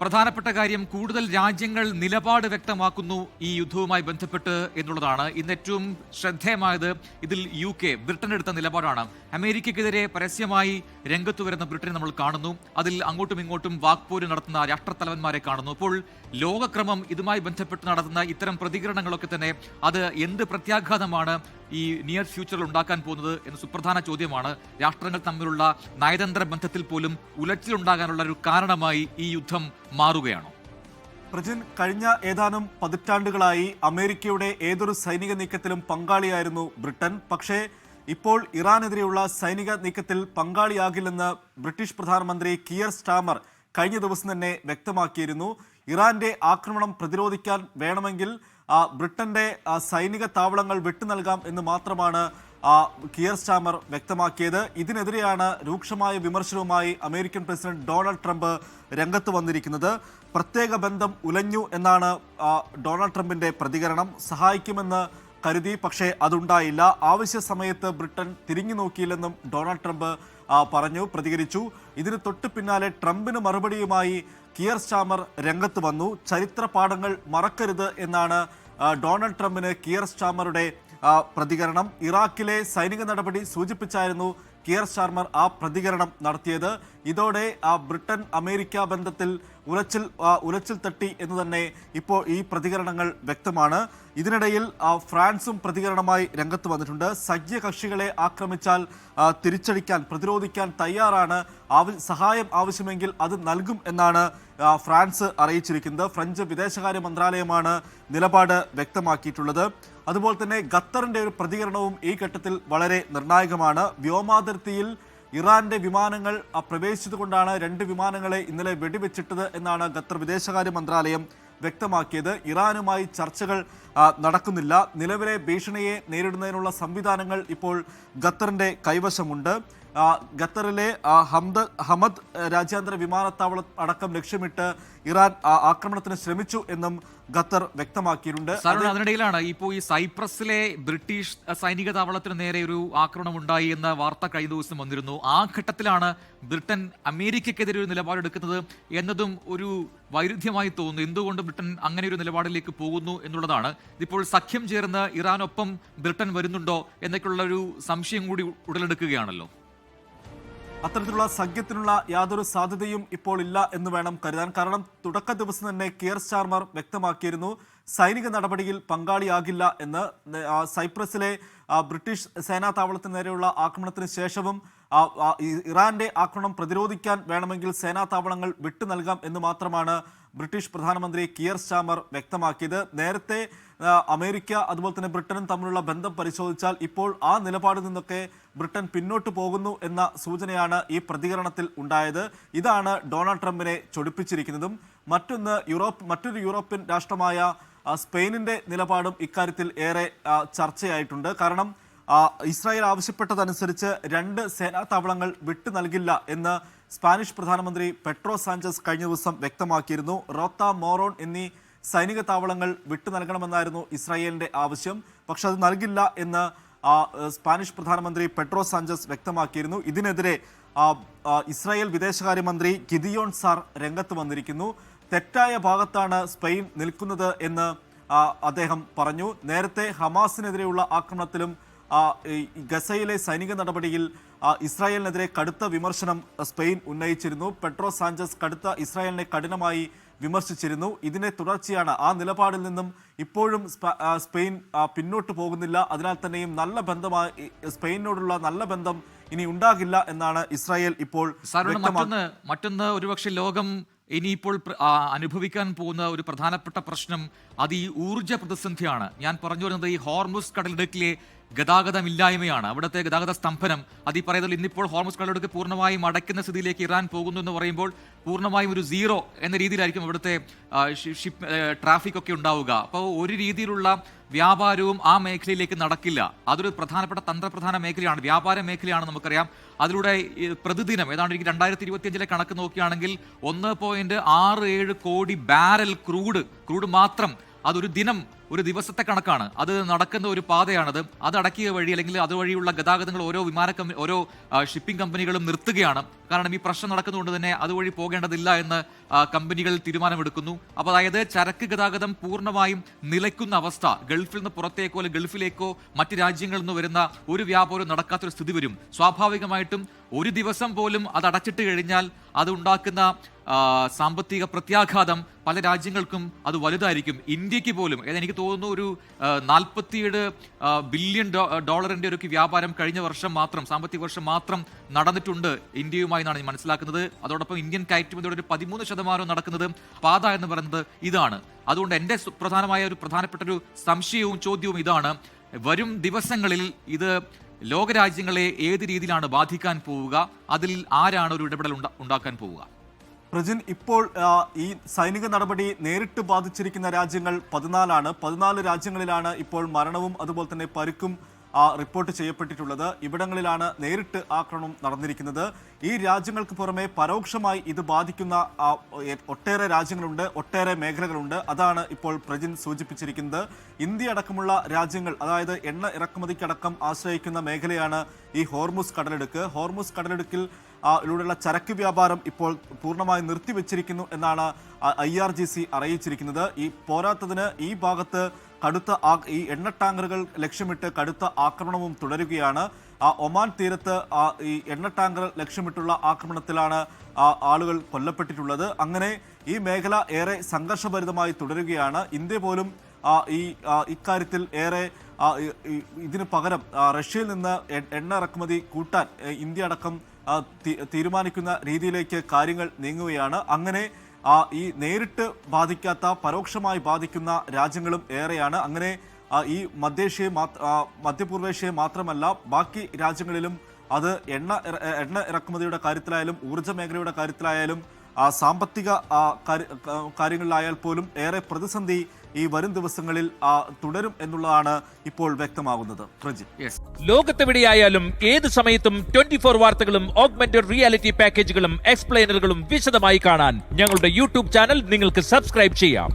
പ്രധാനപ്പെട്ട കാര്യം കൂടുതൽ രാജ്യങ്ങൾ നിലപാട് വ്യക്തമാക്കുന്നു ഈ യുദ്ധവുമായി ബന്ധപ്പെട്ട് എന്നുള്ളതാണ്. ഇന്ന് ഏറ്റവും ശ്രദ്ധേയമായത് ഇതിൽ ബ്രിട്ടൻ എടുത്ത നിലപാടാണ്. അമേരിക്കയ്ക്കെതിരെ പരസ്യമായി രംഗത്ത് വരുന്ന ബ്രിട്ടനെ നമ്മൾ കാണുന്നു. അതിൽ അങ്ങോട്ടും ഇങ്ങോട്ടും വാക്പോര് നടത്തുന്ന രാഷ്ട്രത്തലവന്മാരെ കാണുന്നു. അപ്പോൾ ലോകക്രമം ഇതുമായി ബന്ധപ്പെട്ട് നടത്തുന്ന ഇത്തരം പ്രതികരണങ്ങളൊക്കെ തന്നെ അത് എന്ത് പ്രത്യാഘാതമാണ് ഈ നിയർ ഫ്യൂച്ചറിൽ ഉണ്ടാക്കാൻ പോകുന്നത് എന്ന സുപ്രധാന ചോദ്യമാണ്. രാഷ്ട്രങ്ങൾ തമ്മിലുള്ള നയതന്ത്ര ബന്ധത്തിൽ പോലും ഉലച്ചിലുണ്ടാകാനുള്ള ഒരു കാരണമായി ഈ യുദ്ധം മാറുകയാണോ? പ്രജിൻ, കഴിഞ്ഞ ഏതാനും പതിറ്റാണ്ടുകളായി അമേരിക്കയുടെ ഏതൊരു സൈനിക നീക്കത്തിലും പങ്കാളിയായിരുന്നു ബ്രിട്ടൻ. പക്ഷേ ഇപ്പോൾ ഇറാനെതിരെയുള്ള സൈനിക നീക്കത്തിൽ പങ്കാളിയാകില്ലെന്ന് ബ്രിട്ടീഷ് പ്രധാനമന്ത്രി കിയർ സ്റ്റാമർ കഴിഞ്ഞ ദിവസം തന്നെ വ്യക്തമാക്കിയിരുന്നു. ഇറാന്റെ ആക്രമണം പ്രതിരോധിക്കാൻ വേണമെങ്കിൽ ബ്രിട്ടന്റെ സൈനിക താവളങ്ങൾ വിട്ടു നൽകാം എന്ന് മാത്രമാണ് കിയർ സ്റ്റാമർ വ്യക്തമാക്കിയത്. ഇതിനെതിരെയാണ് രൂക്ഷമായ വിമർശനവുമായി അമേരിക്കൻ പ്രസിഡന്റ് ഡൊണാൾഡ് ട്രംപ് രംഗത്ത് വന്നിരിക്കുന്നത്. പ്രത്യേക ബന്ധം ഉലഞ്ഞു എന്നാണ് ഡൊണാൾഡ് ട്രംപിന്റെ പ്രതികരണം. സഹായിക്കുമെന്ന് കരുതി, പക്ഷേ അതുണ്ടായില്ല. ആവശ്യ സമയത്ത് ബ്രിട്ടൻ തിരിഞ്ഞു നോക്കിയില്ലെന്നും ഡൊണാൾഡ് ട്രംപ് പ്രതികരിച്ചു. ഇതിന് തൊട്ടു പിന്നാലെ ട്രംപിന് മറുപടിയുമായി കിയർ സ്റ്റാമർ രംഗത്ത് വന്നു. ചരിത്ര പാഠങ്ങൾ മറക്കരുത് എന്നാണ് ഡൊണാൾഡ് ട്രംപിന് കിയർ സ്റ്റാമറുടെ പ്രതികരണം. ഇറാഖിലെ സൈനിക നടപടി സൂചിപ്പിച്ചായിരുന്നു കിയർ സ്റ്റാമർ ആ പ്രതികരണം നടത്തിയത്. ഇതോടെ ബ്രിട്ടൻ അമേരിക്ക ബന്ധത്തിൽ ഉലച്ചിൽ തട്ടി എന്ന് തന്നെ ഇപ്പോൾ ഈ പ്രതികരണങ്ങൾ വ്യക്തമാണ്. ഇതിനിടയിൽ ഫ്രാൻസും പ്രതികരണമായി രംഗത്ത് വന്നിട്ടുണ്ട്. സഖ്യകക്ഷികളെ ആക്രമിച്ചാൽ തിരിച്ചടിക്കാൻ, പ്രതിരോധിക്കാൻ തയ്യാറാണ്. സഹായം ആവശ്യമെങ്കിൽ അത് നൽകും എന്നാണ് ഫ്രാൻസ് അറിയിച്ചിരിക്കുന്നത്. ഫ്രഞ്ച് വിദേശകാര്യ മന്ത്രാലയമാണ് നിലപാട് വ്യക്തമാക്കിയിട്ടുള്ളത്. അതുപോലെ തന്നെ ഖത്തറിന്റെ ഒരു പ്രതികരണവും ഈ ഘട്ടത്തിൽ വളരെ നിർണായകമാണ്. വ്യോമാതിർത്തിയിൽ ഇറാന്റെ വിമാനങ്ങൾ പ്രവേശിച്ചതുകൊണ്ടാണ് 2 വിമാനങ്ങളെ ഇന്നലെ വെടിവെച്ചിട്ടത് എന്നാണ് ഖത്തർ വിദേശകാര്യ മന്ത്രാലയം വ്യക്തമാക്കിയത്. ഇറാനുമായി ചർച്ചകൾ നടക്കുന്നില്ല. നിലവിലെ ഭീഷണിയെ നേരിടുന്നതിനുള്ള സംവിധാനങ്ങൾ ഇപ്പോൾ ഖത്തറിന്റെ കൈവശമുണ്ട്. ഖത്തറിലെ ഹമദ് രാജ്യാന്തര വിമാനത്താവളം അടക്കം ലക്ഷ്യമിട്ട് ഇറാൻ ആക്രമണത്തിന് ശ്രമിച്ചു എന്നും ഖത്തർ വ്യക്തമാക്കിയിട്ടുണ്ട്. അതിനിടയിലാണ് ഇപ്പോൾ ഈ സൈപ്രസിലെ ബ്രിട്ടീഷ് സൈനിക താവളത്തിന് നേരെ ഒരു ആക്രമണം ഉണ്ടായി എന്ന വാർത്ത കഴിഞ്ഞ ദിവസം വന്നിരുന്നു. ആ ഘട്ടത്തിലാണ് ബ്രിട്ടൻ അമേരിക്കയ്ക്കെതിരെ ഒരു നിലപാടെടുക്കുന്നത് എന്നതും ഒരു വൈരുദ്ധ്യമായി തോന്നുന്നു. എന്തുകൊണ്ട് ബ്രിട്ടൻ അങ്ങനെ ഒരു നിലപാടിലേക്ക് പോകുന്നു എന്നുള്ളതാണ്. ഇപ്പോൾ സഖ്യം ചേർന്ന് ഇറാനൊപ്പം ബ്രിട്ടൻ വരുന്നുണ്ടോ എന്നൊക്കെയുള്ള ഒരു സംശയം കൂടി ഉടലെടുക്കുകയാണല്ലോ. അത്തരത്തിലുള്ള സഖ്യത്തിനുള്ള യാതൊരു സാധ്യതയും ഇപ്പോൾ ഇല്ല എന്ന് വേണം കരുതാൻ. കാരണം തുടക്ക ദിവസം തന്നെ കിയർ സ്റ്റാർമർ വ്യക്തമാക്കിയിരുന്നു സൈനിക നടപടിയിൽ പങ്കാളിയാകില്ല എന്ന്. സൈപ്രസിലെ ബ്രിട്ടീഷ് സേനാ താവളത്തിന് നേരെയുള്ള ആക്രമണത്തിന് ശേഷവും ഇറാന്റെ ആക്രമണം പ്രതിരോധിക്കാൻ വേണമെങ്കിൽ സേനാ താവളങ്ങൾ വിട്ടു നൽകാം എന്ന് മാത്രമാണ് ബ്രിട്ടീഷ് പ്രധാനമന്ത്രി കിയർ സ്റ്റാമർ വ്യക്തമാക്കിയത്. നേരത്തെ അമേരിക്ക അതുപോലെ തന്നെ ബ്രിട്ടനും തമ്മിലുള്ള ബന്ധം പരിശോധിച്ചാൽ ഇപ്പോൾ ആ നിലപാടിൽ നിന്നൊക്കെ ബ്രിട്ടൻ പിന്നോട്ട് പോകുന്നു എന്ന സൂചനയാണ് ഈ പ്രതികരണത്തിൽ ഉണ്ടായത്. ഇതാണ് ഡൊണാൾഡ് ട്രംപിനെ ചൊടിപ്പിച്ചിരിക്കുന്നതും. മറ്റൊരു യൂറോപ്യൻ രാഷ്ട്രമായ സ്പെയിനിന്റെ നിലപാടും ഇക്കാര്യത്തിൽ ഏറെ ചർച്ചയായിട്ടുണ്ട്. കാരണം ഇസ്രായേൽ ആവശ്യപ്പെട്ടതനുസരിച്ച് 2 സേനാ താവളങ്ങൾ വിട്ടു നൽകില്ല എന്ന് സ്പാനിഷ് പ്രധാനമന്ത്രി പെട്രോ സാഞ്ചസ് കഴിഞ്ഞ ദിവസം വ്യക്തമാക്കിയിരുന്നു. റോത്ത, മോറോൺ എന്നീ സൈനിക താവളങ്ങൾ വിട്ടു നൽകണമെന്നായിരുന്നു ഇസ്രായേലിന്റെ ആവശ്യം. പക്ഷെ അത് നൽകില്ല എന്ന് സ്പാനിഷ് പ്രധാനമന്ത്രി പെട്രോ സാഞ്ചസ് വ്യക്തമാക്കിയിരുന്നു. ഇതിനെതിരെ ഇസ്രായേൽ വിദേശകാര്യമന്ത്രി ഗിദിയോൺ സാർ രംഗത്ത് വന്നിരിക്കുന്നു. തെറ്റായ ഭാഗത്താണ് സ്പെയിൻ നിൽക്കുന്നത് എന്ന് അദ്ദേഹം പറഞ്ഞു. നേരത്തെ ഹമാസിനെതിരെയുള്ള ആക്രമണത്തിലും ഗസയിലെ സൈനിക നടപടിയിൽ ഇസ്രായേലിനെതിരെ കടുത്ത വിമർശനം സ്പെയിൻ ഉന്നയിച്ചിരുന്നു. പെട്രോ സാഞ്ചസ് ഇസ്രായേലിനെ കഠിനമായി വിമർശിച്ചിരുന്നു. ഇതിനെ തുടർച്ചയാണ്. ആ നിലപാടിൽ നിന്നും ഇപ്പോഴും സ്പെയിൻ പിന്നോട്ട് പോകുന്നില്ല. അതിനാൽ തന്നെയും സ്പെയിനോടുള്ള നല്ല ബന്ധം ഇനി ഉണ്ടാകില്ല എന്നാണ് ഇസ്രായേൽ ഇപ്പോൾ. മറ്റൊന്ന് ഒരുപക്ഷെ ലോകം ഇനിയിപ്പോൾ അനുഭവിക്കാൻ പോകുന്ന ഒരു പ്രധാനപ്പെട്ട പ്രശ്നം അത് ഈ ഊർജ്ജ പ്രതിസന്ധിയാണ്. ഞാൻ പറഞ്ഞു വരുന്നത് ഈ ഹോർമുസ് കടലിടുക്കിലെ ഗതാഗതമില്ലായ്മയാണ്, അവിടുത്തെ ഗതാഗത സ്തംഭനം. അത് ഈ പറയുന്നത് ഇന്നിപ്പോൾ ഹോർമുസ് കടലിടുക്ക് പൂർണ്ണമായും അടയ്ക്കുന്ന സ്ഥിതിയിലേക്ക് ഇറാൻ പോകുന്നു എന്ന് പറയുമ്പോൾ പൂർണ്ണമായും ഒരു സീറോ എന്ന രീതിയിലായിരിക്കും ഇവിടുത്തെ ട്രാഫിക് ഒക്കെ ഉണ്ടാവുക. അപ്പോൾ ഒരു രീതിയിലുള്ള വ്യാപാരവും ആ മേഖലയിലേക്ക് നടക്കില്ല. അതൊരു പ്രധാനപ്പെട്ട തന്ത്രപ്രധാന മേഖലയാണ്, വ്യാപാര മേഖലയാണ് നമുക്കറിയാം. അതിലൂടെ പ്രതിദിനം ഏതാണ്ട് 2025 കണക്ക് നോക്കുകയാണെങ്കിൽ 1.67 കോടി ബാരൽ ക്രൂഡ് മാത്രം അതൊരു ദിനം ഒരു ദിവസത്തെ കണക്കാണ്. അത് നടക്കുന്ന ഒരു പാതയാണത്. അത് അടക്കിയ വഴി അല്ലെങ്കിൽ അതുവഴിയുള്ള ഗതാഗതങ്ങൾ ഓരോ ഓരോ ഷിപ്പിംഗ് കമ്പനികളും നിർത്തുകയാണ്. കാരണം ഈ പ്രശ്നം നടക്കുന്നതുകൊണ്ട് തന്നെ അതുവഴി പോകേണ്ടതില്ല എന്ന് കമ്പനികൾ തീരുമാനമെടുക്കുന്നു. അപ്പോൾ അതായത് ചരക്ക് ഗതാഗതം പൂർണ്ണമായും നിലയ്ക്കുന്ന അവസ്ഥ, ഗൾഫിൽ നിന്ന് പുറത്തേക്കോ അല്ലെങ്കിൽ ഗൾഫിലേക്കോ മറ്റ് രാജ്യങ്ങളിൽ നിന്ന് വരുന്ന ഒരു വ്യാപാരവും നടക്കാത്തൊരു സ്ഥിതി വരും. സ്വാഭാവികമായിട്ടും ഒരു ദിവസം പോലും അത് അടച്ചിട്ട് കഴിഞ്ഞാൽ അത് ഉണ്ടാക്കുന്ന സാമ്പത്തിക പ്രത്യാഘാതം പല രാജ്യങ്ങൾക്കും അത് വലുതായിരിക്കും. ഇന്ത്യക്ക് പോലും എനിക്ക് തോന്നുന്നു ഒരു 47 ബില്യൺ ഡോളറിന്റെ ഒരു വ്യാപാരം കഴിഞ്ഞ വർഷം മാത്രം, സാമ്പത്തിക വർഷം മാത്രം നടന്നിട്ടുണ്ട് ഇന്ത്യയുമായി എന്നാണ് ഞാൻ മനസ്സിലാക്കുന്നത്. അതോടൊപ്പം ഇന്ത്യൻ കയറ്റുമതിയുടെ ഒരു 13% നടക്കുന്നത് പാത എന്ന് പറയുന്നത് ഇതാണ്. അതുകൊണ്ട് എൻ്റെ പ്രധാനപ്പെട്ട ഒരു സംശയവും ചോദ്യവും ഇതാണ്, വരും ദിവസങ്ങളിൽ ഇത് ലോകരാജ്യങ്ങളെ ഏത് രീതിയിലാണ് ബാധിക്കാൻ പോവുക? അതിൽ ആരാണ് ഒരു ഇടപെടൽ ഉണ്ടാക്കാൻ പോവുക? പ്രജിൻ, ഇപ്പോൾ ഈ സൈനിക നടപടി നേരിട്ട് ബാധിച്ചിരിക്കുന്ന രാജ്യങ്ങൾ 14 രാജ്യങ്ങളിലാണ് ഇപ്പോൾ മരണവും അതുപോലെ തന്നെ പരുക്കും റിപ്പോർട്ട് ചെയ്യപ്പെട്ടിട്ടുള്ളത്. ഇവിടങ്ങളിലാണ് നേരിട്ട് ആക്രമണം നടന്നിരിക്കുന്നത്. ഈ രാജ്യങ്ങൾക്ക് പുറമെ പരോക്ഷമായി ഇത് ബാധിക്കുന്ന ഒട്ടേറെ രാജ്യങ്ങളുണ്ട്, ഒട്ടേറെ മേഖലകളുണ്ട്. അതാണ് ഇപ്പോൾ പ്രജിൻ സൂചിപ്പിച്ചിരിക്കുന്നത്. ഇന്ത്യ അടക്കമുള്ള രാജ്യങ്ങൾ, അതായത് എണ്ണ ഇറക്കുമതിക്കടക്കം ആശ്രയിക്കുന്ന മേഖലയാണ് ഈ ഹോർമുസ് കടലിടുക്ക്. ഹോർമുസ് കടലിടുക്കിൽ ിലുള്ള ചരക്ക് വ്യാപാരം ഇപ്പോൾ പൂർണ്ണമായി നിർത്തിവെച്ചിരിക്കുന്നു എന്നാണ് IRGC അറിയിച്ചിരിക്കുന്നത്. ഈ പോരാത്തതിന് ഈ ഭാഗത്ത് ഈ എണ്ണ ടാങ്കറുകൾ ലക്ഷ്യമിട്ട് കടുത്ത ആക്രമണവും തുടരുകയാണ്. ഒമാൻ തീരത്ത് ഈ എണ്ണ ടാങ്കർ ലക്ഷ്യമിട്ടുള്ള ആക്രമണത്തിലാണ് ആളുകൾ കൊല്ലപ്പെട്ടിട്ടുള്ളത്. അങ്ങനെ ഈ മേഖല ഏറെ സംഘർഷഭരിതമായി തുടരുകയാണ്. ഇന്ത്യ പോലും ഇക്കാര്യത്തിൽ ഏറെ ഇതിന് പകരം റഷ്യയിൽ നിന്ന് എണ്ണ ഇറക്കുമതി കൂട്ടാൻ ഇന്ത്യ അടക്കം തീരുമാനിക്കുന്ന രീതിയിലേക്ക് കാര്യങ്ങൾ നീങ്ങുകയാണ്. അങ്ങനെ ഈ നേരിട്ട് ബാധിക്കാത്ത പരോക്ഷമായി ബാധിക്കുന്ന രാജ്യങ്ങളും ഏറെയാണ്. അങ്ങനെ ഈ മധ്യപൂർവേഷ്യയെ മാത്രമല്ല ബാക്കി രാജ്യങ്ങളിലും അത് എണ്ണ ഇറക്കുമതിയുടെ കാര്യത്തിലായാലും ഊർജ്ജ മേഖലയുടെ കാര്യത്തിലായാലും സാമ്പത്തിക കാര്യങ്ങളിലായാൽ പോലും ഏറെ പ്രതിസന്ധി ഈ വരും ദിവസങ്ങളിൽ തുടരും എന്നുള്ളതാണ് ഇപ്പോൾ വ്യക്തമാകുന്നത്. ലോകത്തെവിടെയായാലും ഏത് സമയത്തും 24 വാർത്തകളും ഓഗ്മെന്റഡ് റിയാലിറ്റി പാക്കേജുകളും എക്സ്പ്ലെയിനറുകളും വിശദമായി കാണാൻ ഞങ്ങളുടെ യൂട്യൂബ് ചാനൽ നിങ്ങൾക്ക് സബ്സ്ക്രൈബ് ചെയ്യാം.